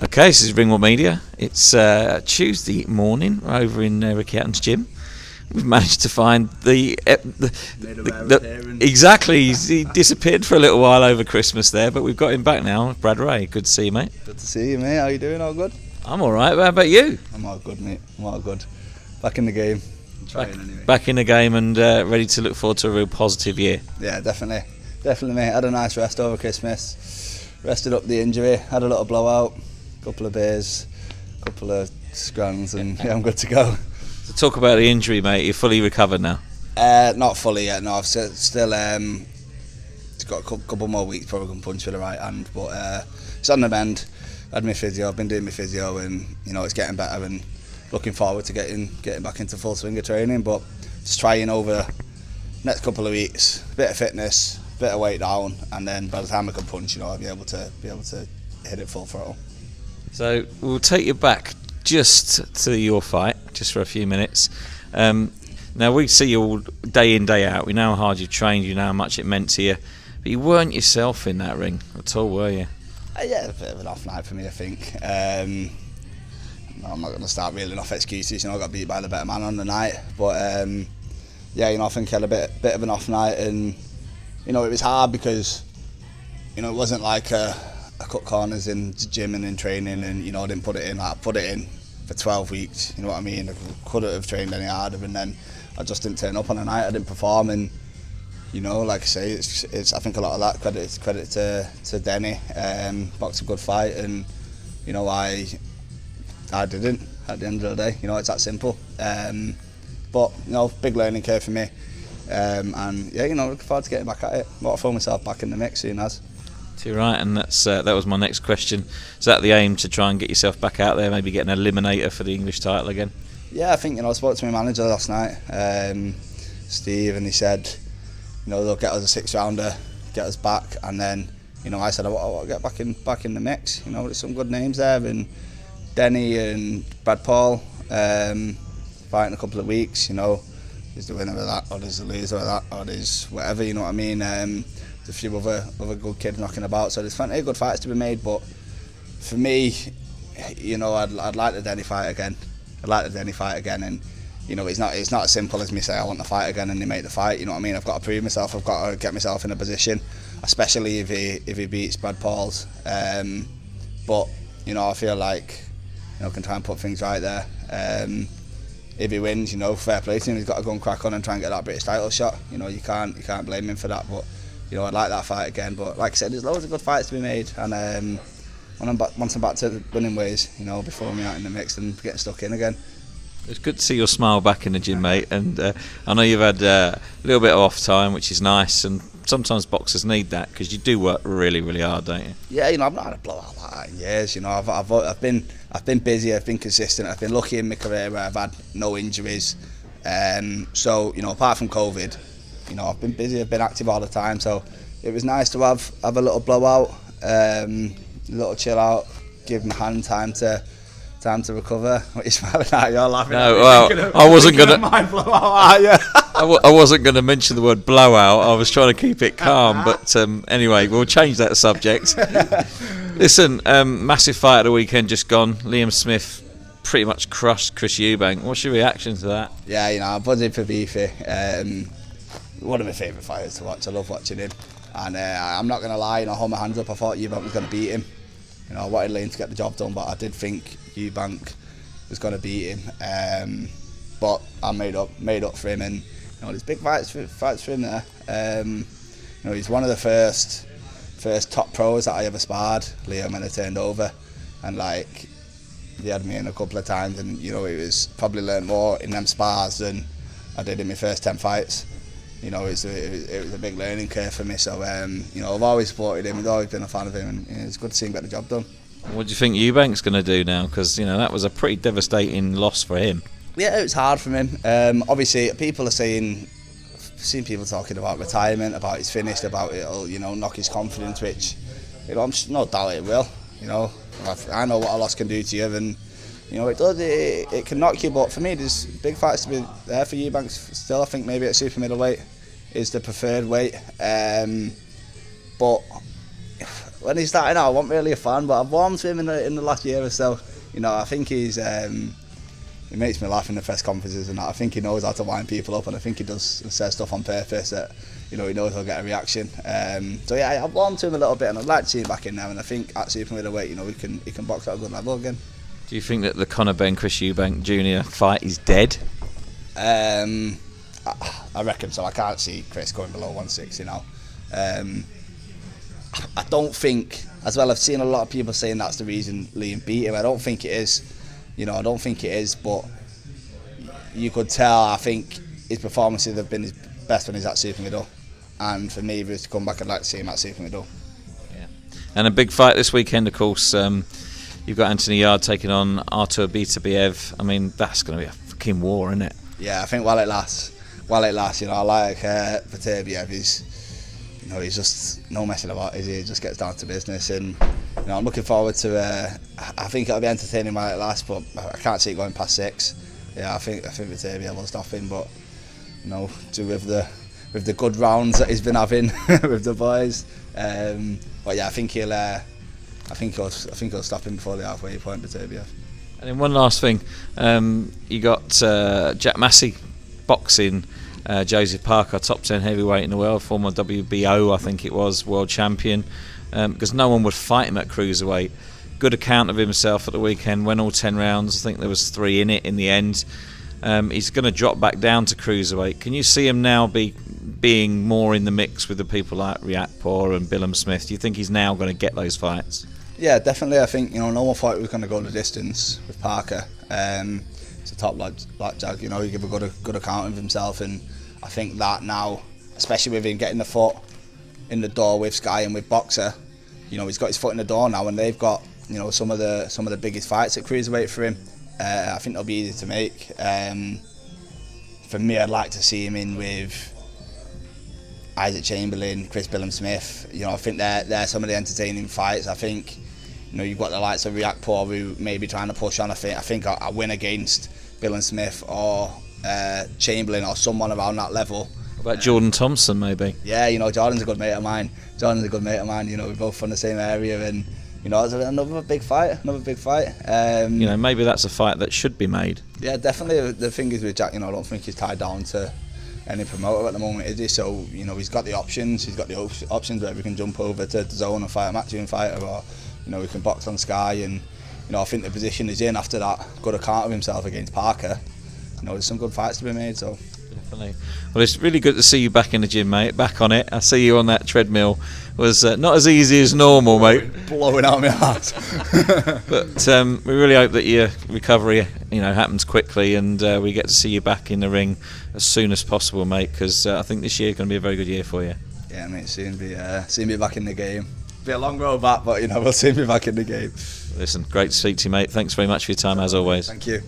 Okay, this is Ringwall Media. It's Tuesday morning over in Ricky Hatton's gym. We've managed to find exactly. He disappeared for a little while over Christmas there, but we've got him back now. Brad Rea, good to see you, mate. Good to see you, mate. How you doing? All good? I'm all right. How about you? I'm all good, mate. I'm all good. Back in the game. Anyway. Back in the game and ready to look forward to a real positive year. Yeah, definitely, mate. Had a nice rest over Christmas. Rested up the injury. Had a little blowout. Couple of beers, couple of scrans, and yeah, I'm good to go. So talk about the injury, mate. You're fully recovered now? Not fully yet. No, I've still got a couple more weeks probably can punch with the right hand, but it's on the mend. Had my physio. I've been doing my physio, and it's getting better. And looking forward to getting back into full swing of training. But just trying over next couple of weeks, a bit of fitness, a bit of weight down, and then by the time I can punch, I'll be able to hit it full throttle. So we'll take you back just to your fight, just for a few minutes. Now we see you all day in, day out. We know how hard you've trained, you know how much it meant to you. But you weren't yourself in that ring at all, were you? Yeah, a bit of an off night for me, I think. I'm not going to start reeling off excuses. I got beat by the better man on the night. But yeah, I think I had a bit of an off night, and it was hard because it wasn't like I cut corners in the gym and in training, and I didn't put it in. I put it in for 12 weeks. You know what I mean? I couldn't have trained any harder, and then I just didn't turn up on a night. I didn't perform, and like I say, it's I think a lot of that credit to Denny. Boxed a good fight, and I didn't at the end of the day. It's that simple. But big learning curve for me, and yeah, looking forward to getting back at it. I want to throw myself back in the mix soon as. You're right, and that was my next question. Is that the aim, to try and get yourself back out there, maybe get an eliminator for the English title again? Yeah, I think I spoke to my manager last night, Steve, and he said they'll get us a 6 rounder, get us back, and then I said I want to get back in the mix. There's some good names there, and Denny and Brad Paul fighting a couple of weeks. There's the winner of that, or there's the loser of that, or there's whatever. You know what I mean? There's a few other good kids knocking about, so there's plenty of good fights to be made. But for me, I'd like the Denny fight again. And it's not as simple as me say I want to fight again and they make the fight. You know what I mean? I've got to prove myself. I've got to get myself in a position, especially if he beats Brad Paul's. But I feel like I can try and put things right there. If he wins, fair play to him. He's got to go and crack on and try and get that British title shot. You can't blame him for that. But I'd like that fight again. But like I said, there's loads of good fights to be made, and once I'm back to the winning ways, before me out in the mix and getting stuck in again. It's good to see your smile back in the gym, mate. And I know you've had a little bit of off time, which is nice. And sometimes boxers need that because you do work really, really hard, don't you? Yeah, I've not had a blowout like that in years. I've been busy. I've been consistent. I've been lucky in my career where I've had no injuries. So apart from COVID, I've been busy. I've been active all the time. So it was nice to have a little blowout, a little chill out, give my hand time to recover. What are you smiling at? You're laughing. No, well, I wasn't gonna. My blowout, are you? I wasn't going to mention the word blowout. I was trying to keep it calm, but anyway, we'll change that subject. Listen, massive fight of the weekend just gone. Liam Smith pretty much crushed Chris Eubank. What's your reaction to that? Yeah, I'm buzzing for Beefy. One of my favourite fighters to watch. I love watching him, and I'm not going to lie. I hold my hands up. I thought Eubank was going to beat him. I wanted Liam to get the job done, but I did think Eubank was going to beat him. But I made up for him, and there's big fights for him there. He's one of the first top pros that I ever sparred. Liam, when I turned over, and he had me in a couple of times, and it was probably learned more in them spars than I did in my first 10 fights. It was a big learning curve for me. So I've always supported him. I've always been a fan of him, and it's good to see him get the job done. What do you think Eubank's going to do now? Because that was a pretty devastating loss for him. Yeah, it was hard for him. Obviously, people are saying, I've seen people talking about retirement, about he's finished, about it'll knock his confidence, which I'm no doubt it will. I know what a loss can do to you, and it does. It can knock you, but for me, there's big fights to be there for Eubank still. I think maybe at super middleweight is the preferred weight, but when he's starting out, I wasn't really a fan, but I've warmed to him in the last year or so. You know, I think he makes me laugh in the press conferences and that. I think he knows how to wind people up, and I think he says stuff on purpose that, you know, he knows he'll get a reaction. So yeah, I've warmed to him a little bit, and I'd like to see him back in there. And I think at super middleweight, you know, he can box at a good level again. Do you think that the Conor Benn Chris Eubank Jr. fight is dead? I reckon so. I can't see Chris going below 160 now. I don't think, as well, I've seen a lot of people saying that's the reason Liam beat him. I don't think it is. You know, I don't think it is, but you could tell, I think his performances have been his best when he's at super middle. And for me, if he was to come back, I'd like to see him at super middle. Yeah. And a big fight this weekend, of course. You've got Anthony Yarde taking on Artur Beterbiev. I mean, that's going to be a fucking war, isn't it? Yeah, I think while it lasts, you know, I like Beterbiev. He's just no messing about, is he? He just gets down to business, and you know, I'm looking forward to. I think it'll be entertaining while it lasts, but I can't see it going past 6. Yeah, I think Beterbiev will stop him, but you know, with the good rounds that he's been having with the boys. But yeah, I think he'll stop him before the halfway point, Beterbiev. And then one last thing, you got Jack Massey boxing Joseph Parker, top 10 heavyweight in the world, former WBO, I think it was, world champion, because no one would fight him at cruiserweight. Good account of himself at the weekend, went all 10 rounds, I think there was 3 in it in the end. He's going to drop back down to cruiserweight. Can you see him now being more in the mix with the people like Riakporhe and Billum Smith? Do you think he's now going to get those fights? Yeah, definitely. I think, you know, no one thought he was going to go the distance with Parker. It's a top lad like Jack, you know, he gave a good account of himself, and I think that now, especially with him getting the foot in the door with Sky and with Boxer, you know, he's got his foot in the door now, and they've got, you know, some of the biggest fights at cruiserweight for him. I think they'll be easy to make. For me, I'd like to see him in with Isaac Chamberlain, Chris Billum Smith. You know, I think they're some of the entertaining fights. I think, you know, you've got the likes of Riakporhe who may be trying to push on. I think I win against Billum Smith or Chamberlain or someone around that level. What about Jordan Thompson, maybe? Yeah, you know, Jordan's a good mate of mine. You know, we're both from the same area, and you know, it's another big fight. You know, maybe that's a fight that should be made. Yeah, definitely. The thing is with Jack, you know, I don't think he's tied down to any promoter at the moment, is he? So, you know, he's got the options. He's got the options where we can jump over to the zone and fight a matchroom fighter, or you know, we can box on Sky. And you know, I think the position he's in after that good account of himself against Parker, you know, there's some good fights to be made. So definitely. Well, it's really good to see you back in the gym, mate. Back on it. I see you on that treadmill. Was not as easy as normal, mate. Blowing out my heart. But we really hope that your recovery, you know, happens quickly, and we get to see you back in the ring as soon as possible, mate. Because I think this year is going to be a very good year for you. Yeah, mate. Soon be back in the game. Be a long road back, but you know, we'll soon be back in the game. Listen, great to speak to you, mate. Thanks very much for your time, as always. Thank you.